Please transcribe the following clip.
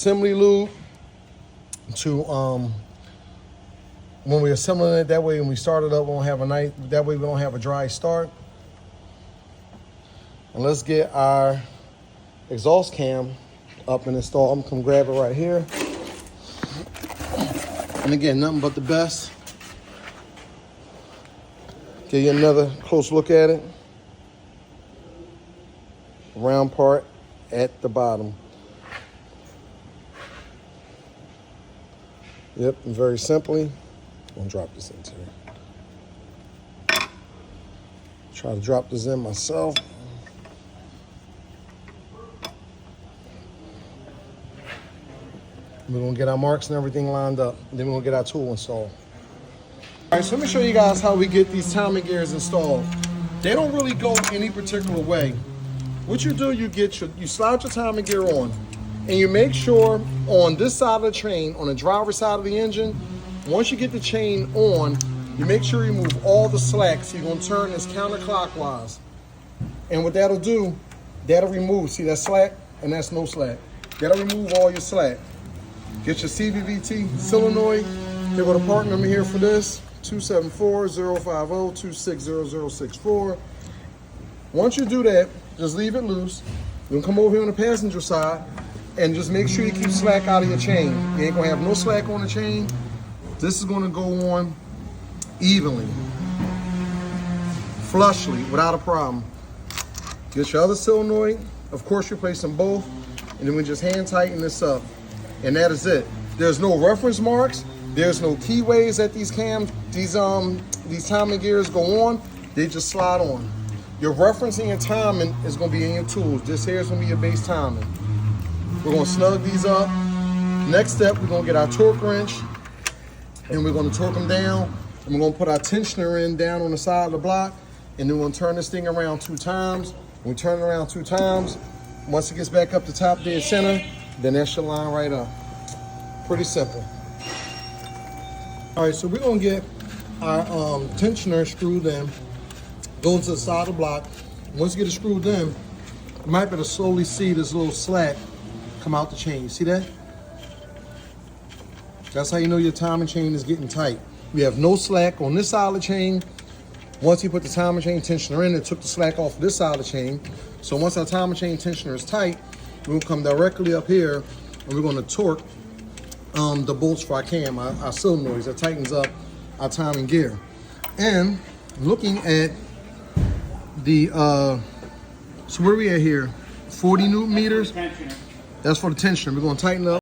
assembly lube to when we're assembling it. That way when we start it up, we won't have that way we don't have a dry start. And let's get our exhaust cam up and installed. I'm gonna come grab it right here. And again, nothing but the best. Give you another close look at it. Round part at the bottom. Yep, and very simply, I'm gonna drop this into here. Try to drop this in myself. We're gonna get our marks and everything lined up. Then we're gonna get our tool installed. All right, so let me show you guys how we get these timing gears installed. They don't really go any particular way. What you do, you slide your timing gear on, and you make sure on this side of the chain, on the driver's side of the engine, once you get the chain on, you make sure you remove all the slack. So you're gonna turn this counterclockwise. And what that'll do, that'll remove, see that slack? And that's no slack. That'll remove all your slack. Get your CVVT solenoid. Here go the part number here for this, 274-050-260064. Once you do that, just leave it loose. You'll come over here on the passenger side and just make sure you keep slack out of your chain. You ain't gonna have no slack on the chain. This is gonna go on evenly, flushly, without a problem. Get your other solenoid. Of course, replace them both. And then we just hand tighten this up. And that is it. There's no reference marks. There's no keyways that these timing gears go on. They just slide on. Your referencing and timing is gonna be in your tools. This here is gonna be your base timing. We're gonna snug these up. Next step, we're gonna get our torque wrench and we're gonna torque them down. And we're gonna put our tensioner in down on the side of the block. And then we're gonna turn this thing around 2 times. When we turn it around 2 times, once it gets back up to top dead center, then that should line right up. Pretty simple. All right, so we're gonna get our tensioner screwed in, go into the side of the block. Once you get it screwed in, you might be able to slowly see this little slack come out the chain. You see that? That's how you know your timing chain is getting tight. We have no slack on this side of the chain. Once you put the timing chain tensioner in, it took the slack off this side of the chain. So once our timing chain tensioner is tight, we'll come directly up here and we're gonna torque the bolts for our cam, our solenoids. That tightens up our timing gear. And looking at the, so where are we at here? 40 Newton meters? That's for the tensioner. We're gonna tighten up.